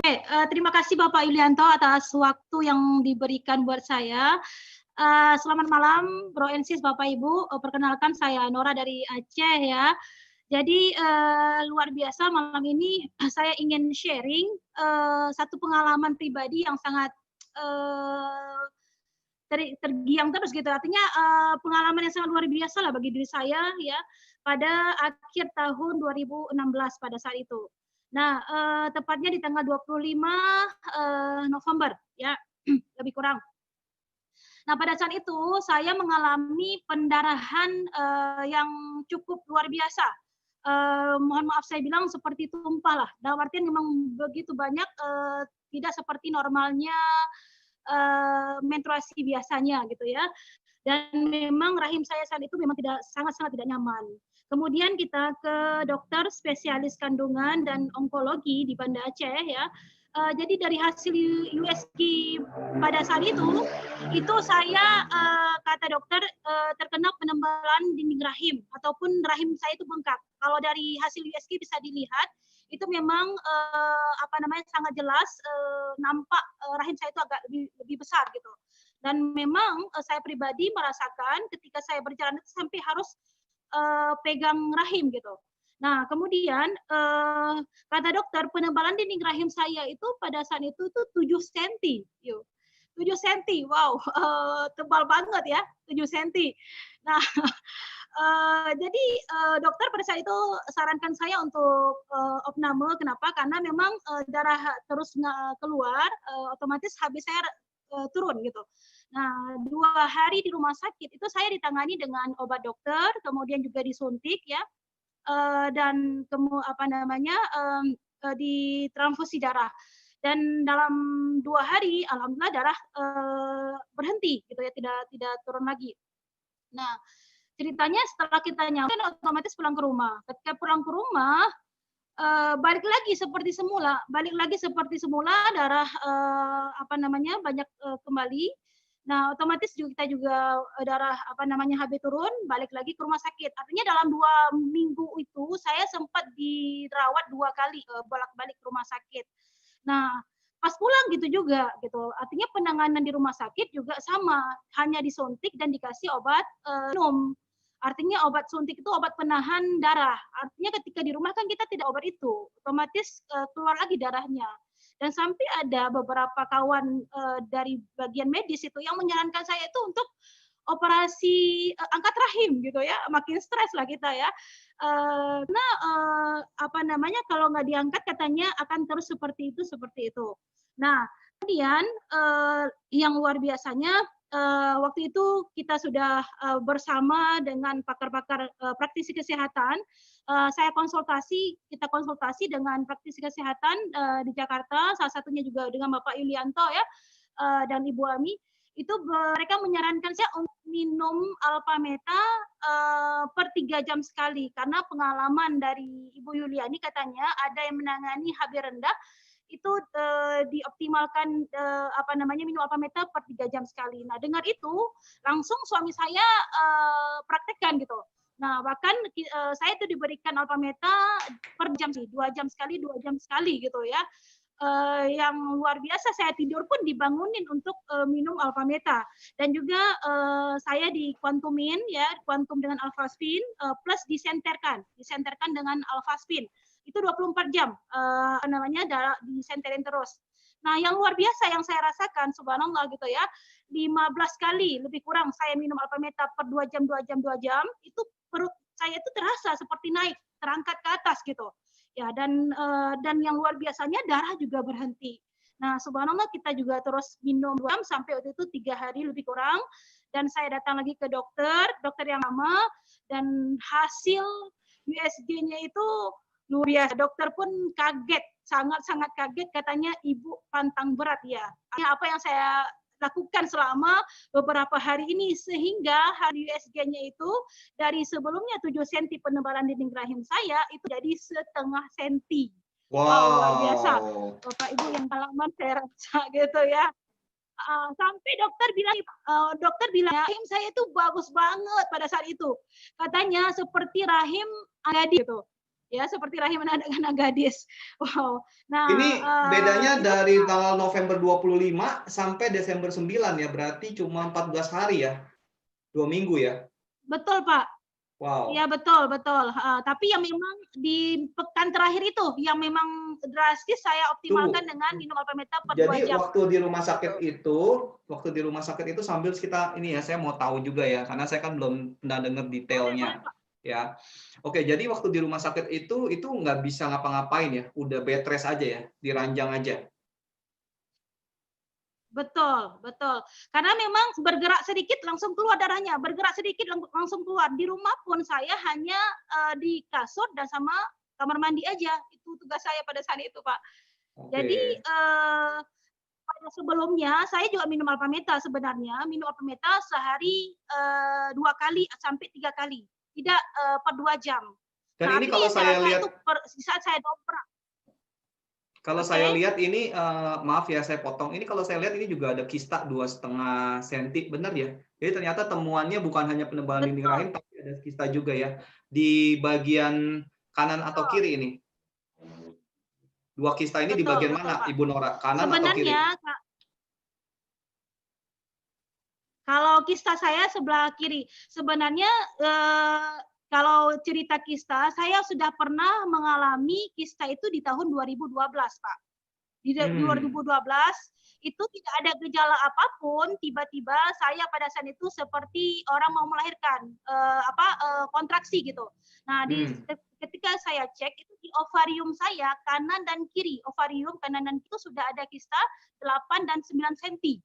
Oke, terima kasih Bapak Yulianto atas waktu yang diberikan buat saya. Selamat malam Bro and Sis, Bapak Ibu. Perkenalkan saya Nora dari Aceh ya. Jadi luar biasa malam ini saya ingin sharing satu pengalaman pribadi yang sangat eh, tergiang terus gitu. Artinya pengalaman yang sangat luar biasa lah bagi diri saya ya pada akhir tahun 2016 pada saat itu. Nah, tepatnya di tanggal 25 November ya, lebih kurang. Nah, pada saat itu saya mengalami pendarahan yang cukup luar biasa. Mohon maaf saya bilang seperti tumpah lah. Dalam artian memang begitu banyak, tidak seperti normalnya menstruasi biasanya gitu ya. Dan memang rahim saya saat itu memang sangat-sangat tidak nyaman. Kemudian kita ke dokter spesialis kandungan dan onkologi di Banda Aceh ya. Jadi dari hasil USG pada saat itu saya kata dokter terkena penebalan dinding rahim ataupun rahim saya itu bengkak. Kalau dari hasil USG bisa dilihat itu memang sangat jelas nampak rahim saya itu agak lebih besar gitu. Dan memang saya pribadi merasakan ketika saya berjalan itu sampai harus pegang rahim gitu. Nah, kemudian kata dokter penebalan dinding rahim saya itu pada saat itu tuh 7 cm. 7 cm, wow, tebal banget ya, 7 cm. Nah, jadi dokter pada saat itu sarankan saya untuk opname. Kenapa? Karena memang darah terus keluar, otomatis HB saya turun gitu. Nah, 2 hari di rumah sakit itu saya ditangani dengan obat dokter, kemudian juga disuntik ya, dan ditransfusi darah. Dan dalam 2 hari, alhamdulillah darah berhenti gitu ya, tidak turun lagi. Nah, ceritanya setelah kita nyampe otomatis pulang ke rumah. Ketika pulang ke rumah, balik lagi seperti semula, darah banyak kembali. Nah, otomatis kita juga darah HB turun, balik lagi ke rumah sakit. Artinya dalam 2 minggu itu saya sempat dirawat 2 kali bolak-balik ke rumah sakit. Nah, pas pulang gitu juga gitu. Artinya penanganan di rumah sakit juga sama, hanya disuntik dan dikasih obat minum. Artinya obat suntik itu obat penahan darah. Artinya ketika di rumah kan kita tidak obat itu, otomatis keluar lagi darahnya. Dan sampai ada beberapa kawan dari bagian medis itu yang menyarankan saya itu untuk operasi angkat rahim gitu ya, makin stres lah kita ya. Kalau nggak diangkat katanya akan terus seperti itu. Nah, kemudian yang luar biasanya waktu itu kita sudah bersama dengan pakar-pakar praktisi kesehatan. Kita konsultasi dengan praktisi kesehatan di Jakarta, salah satunya juga dengan Bapak Yulianto ya, dan Ibu Ami. Itu mereka menyarankan saya untuk minum Alpameta per 3 jam sekali, karena pengalaman dari Ibu Yuliani katanya ada yang menangani HB rendah itu dioptimalkan minum Alpameta per 3 jam sekali. Nah, dengar itu langsung suami saya praktekkan gitu. Nah, bahkan saya itu diberikan Alpameta per jam sih, 2 jam sekali gitu ya. Yang luar biasa, saya tidur pun dibangunin untuk minum Alpameta. Dan juga saya kuantum dengan Alfaspin plus disenterkan dengan Alfaspin. Itu 24 jam disenterin terus. Nah, yang luar biasa yang saya rasakan, subhanallah gitu ya, 15 kali lebih kurang saya minum Alpameta per 2 jam, itu perut saya itu terasa seperti naik, terangkat ke atas gitu. Ya, dan yang luar biasanya darah juga berhenti. Nah, subhanallah kita juga terus minum 2 jam sampai waktu itu 3 hari lebih kurang. Dan saya datang lagi ke dokter yang lama, dan hasil USG-nya itu luar biasa. Dokter pun kaget, sangat-sangat kaget, katanya ibu pantang berat ya. Apa yang saya lakukan selama beberapa hari ini, sehingga hari USG-nya itu dari sebelumnya 7 cm penebalan dinding rahim saya itu jadi setengah senti. Wow, luar biasa. Bapak Ibu yang pengalaman saya rasa gitu ya. Sampai dokter bilang rahim saya itu bagus banget pada saat itu. Katanya seperti rahim Agadi gitu. ya seperti rahim anak-anak gadis. Wow. Nah, Ini bedanya itu dari tanggal November 25 sampai Desember 9 ya, berarti cuma 14 hari ya, 2 minggu ya. betul Pak. Wow. Iya betul betul. Tapi yang memang di pekan terakhir itu yang memang drastis saya optimalkan Tunggu. dengan minum alpha meta per 2 Jadi jam. waktu di rumah sakit itu sambil kita ini ya, saya mau tahu juga ya, karena saya kan belum pernah dengar Boleh, detailnya boleh Pak. ya. Oke, jadi waktu di rumah sakit itu nggak bisa ngapa-ngapain ya, udah bed rest aja ya, diranjang aja. Betul, betul. Karena memang bergerak sedikit langsung keluar darahnya, bergerak sedikit langsung keluar. Di rumah pun saya hanya di kasur dan sama kamar mandi aja. Itu tugas saya pada saat itu, Pak. Jadi Oke. pada sebelumnya saya juga minum alpha meta sebenarnya, minum alpha meta sehari 2 kali sampai 3 kali, tidak per 2 jam. Dan Nah, ini tapi kalau saya saya rasa itu lihat saat saya dobrak. Kalau saya Oke, lihat ini, maaf ya saya potong, ini kalau saya lihat ini juga ada kista 2,5 senti, benar ya? Jadi ternyata temuannya bukan hanya penebalan dinding betul, rahim, tapi ada kista juga ya, di bagian kanan atau betul, kiri ini? Dua kista ini di betul, bagian betul, mana, Pak. Ibu Nora? Kanan atau kiri? Sebenarnya kalau kista saya sebelah kiri. Sebenarnya kalau cerita kista, saya sudah pernah mengalami kista itu di tahun 2012, Pak. Di 2012 itu tidak ada gejala apapun, tiba-tiba saya pada saat itu seperti orang mau melahirkan, kontraksi gitu. Nah, ketika saya cek itu di ovarium saya kanan dan kiri, ovarium kanan dan kiri itu sudah ada kista 8 dan 9 cm.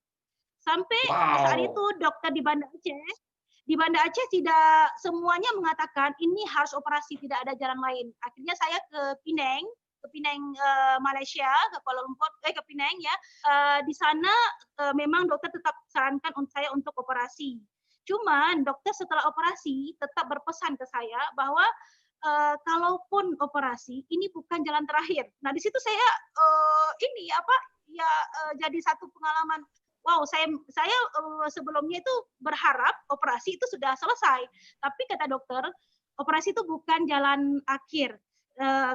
Sampai saat itu Wow. dokter di Banda Aceh tidak semuanya mengatakan ini harus operasi, tidak ada jalan lain. Akhirnya saya ke Penang, Malaysia, ke Kuala Lumpur, ke Penang ya. Di sana memang dokter tetap sarankan saya untuk operasi. Cuman dokter setelah operasi tetap berpesan ke saya bahwa kalaupun operasi ini bukan jalan terakhir. Nah di situ saya jadi satu pengalaman. Wow, saya sebelumnya itu berharap operasi itu sudah selesai, tapi kata dokter operasi itu bukan jalan akhir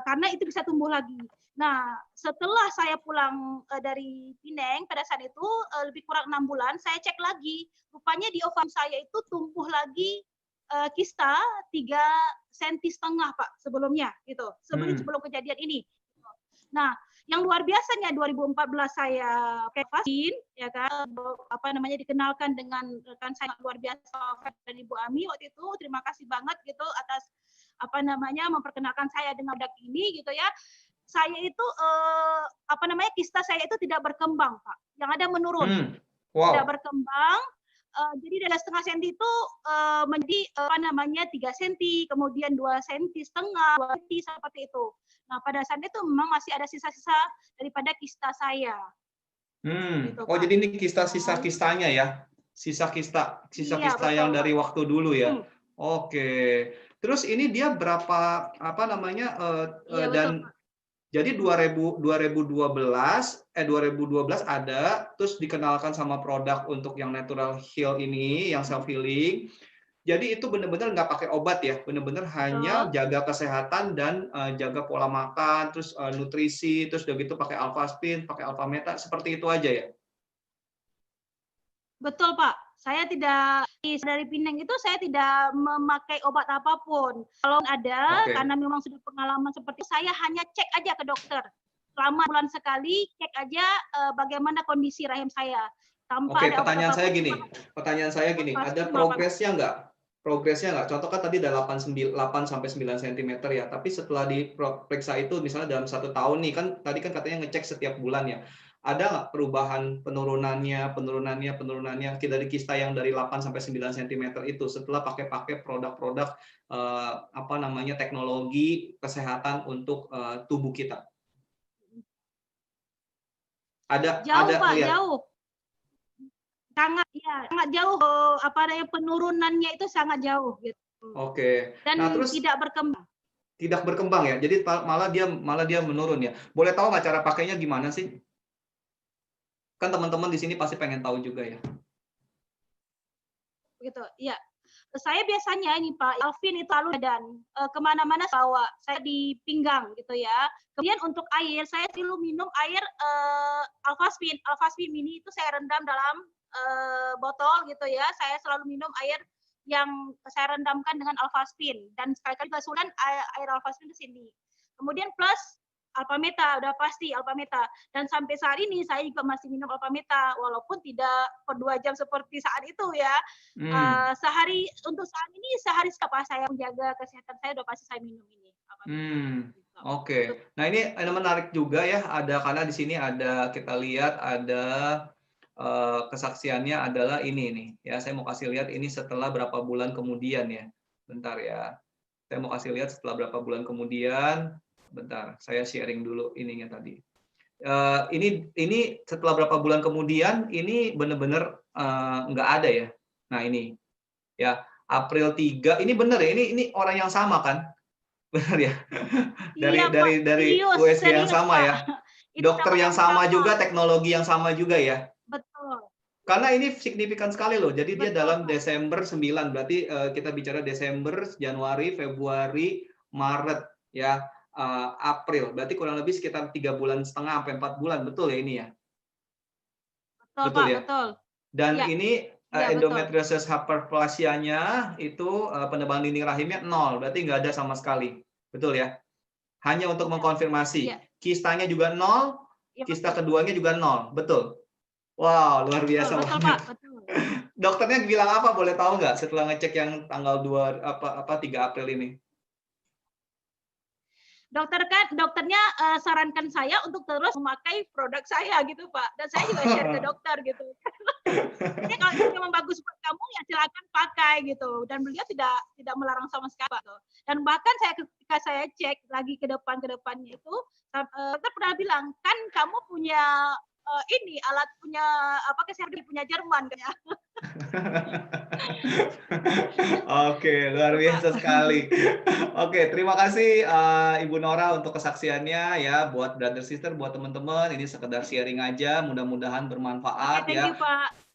karena itu bisa tumbuh lagi. Nah, setelah saya pulang dari Penang pada saat itu lebih kurang 6 bulan, saya cek lagi, rupanya di ovarium saya itu tumbuh lagi kista 3,5 cm Pak sebelumnya gitu, sebelum kejadian ini. Nah, yang luar biasanya 2014 saya vaksin, ya kan, dikenalkan dengan rekan saya luar biasa dan Ibu Ami waktu itu. Terima kasih banget gitu atas memperkenalkan saya dengan produk ini gitu ya. Saya itu kista saya itu tidak berkembang, Pak. Yang ada menurun. Wow. Tidak berkembang. Jadi dari 0,5 cm itu menjadi 3 cm, kemudian 2,5 cm, 2 cm seperti itu. Nah, pada saat itu memang masih ada sisa-sisa daripada kista saya. Gitu, Oh, Pak. jadi ini sisa kistanya ya? Sisa kista Iya, yang betul, dari Pak. waktu dulu ya? Oke. Terus ini dia berapa Iya, betul, dan Pak. jadi 2012 ada, terus dikenalkan sama produk untuk yang natural heal ini, yang self healing. Jadi itu benar-benar nggak pakai obat ya, benar-benar hanya jaga kesehatan dan jaga pola makan, terus nutrisi, terus udah gitu pakai alpha spin, pakai alpha meta, seperti itu aja ya. Betul, Pak. Saya tidak dari Penang itu saya tidak memakai obat apapun. Kalau ada, karena memang sudah pengalaman seperti itu, saya hanya cek aja ke dokter. Selama bulan sekali, cek aja bagaimana kondisi rahim saya. Tanpa ada obat pertanyaan apapun. Pertanyaan saya gini, ada progresnya nggak? Progresnya nggak? Contoh kan tadi ada 8 sampai 9 cm ya, tapi setelah diperiksa itu misalnya dalam 1 tahun nih, kan tadi kan katanya ngecek setiap bulan ya. Ada nggak perubahan penurunannya dari kista yang dari 8 sampai 9 cm itu setelah pakai produk-produk teknologi kesehatan untuk tubuh kita? Jauh, Pak, jauh. Sangat jauh penurunannya itu sangat jauh gitu. Oke. Dan Nah, terus tidak berkembang. Tidak berkembang ya. Jadi malah dia menurun ya. Boleh tahu nggak cara pakainya gimana sih? Kan teman-teman di sini pasti pengen tahu juga ya. Begitu. Iya. Saya biasanya ini Pak, Alvin itu selalu dan kemana-mana bawa, saya di pinggang gitu ya. Kemudian untuk air, saya selalu minum air Alphaspin. Alphaspin mini itu saya rendam dalam botol gitu ya. Saya selalu minum air yang saya rendamkan dengan Alphaspin dan sekali-kali basuhan air Alphaspin ke sini. Kemudian plus Alpameta, udah pasti Alpameta. Dan sampai saat ini saya juga masih minum Alpameta, walaupun tidak per 2 jam seperti saat itu ya. Sehari, untuk saat ini sehari sekali saya menjaga kesehatan saya, udah pasti saya minum ini. Oke. Nah ini menarik juga ya, karena di sini ada, kita lihat ada kesaksiannya adalah ini nih. Ya, saya mau kasih lihat ini setelah berapa bulan kemudian ya. Bentar ya. Saya mau kasih lihat setelah berapa bulan kemudian. Bentar, saya sharing dulu ininya tadi. Ini setelah berapa bulan kemudian, ini benar-benar nggak ada ya. Nah ini, ya April 3, ini benar ya, ini orang yang sama kan? Benar ya? Dari USG yang sama ya? Dokter yang sama juga, teknologi yang sama juga ya? Betul. Karena ini signifikan sekali loh. Jadi dia dalam Desember 9, berarti kita bicara Desember, Januari, Februari, Maret, ya. April, berarti kurang lebih sekitar 3,5 bulan sampai 4 bulan, betul ya ini ya? Betul ya? Betul. Dan ya. Ini endometriosis hyperplasianya itu penebalan dinding rahimnya 0, berarti nggak ada sama sekali, betul ya? Hanya untuk mengkonfirmasi, kistanya juga 0, kista keduanya juga 0, betul? Wow, luar biasa. Betul, Pak, betul. Dokternya bilang apa, boleh tahu nggak setelah ngecek yang tanggal 3 April ini? Dokternya sarankan saya untuk terus memakai produk saya gitu Pak, dan saya juga share ke dokter gitu. Ini kalau ini memang bagus buat kamu ya silakan pakai gitu, dan beliau tidak melarang sama sekali Pak. Dan bahkan ketika saya cek lagi ke depannya itu, dokter pernah bilang kan kamu punya ini alat punya kesehatan punya Jerman ya. Oke, luar biasa sekali. Oke, terima kasih Ibu Nora untuk kesaksiannya ya, buat brother sister, buat teman-teman. Ini sekedar sharing aja, mudah-mudahan bermanfaat ya. Thank you, Pak.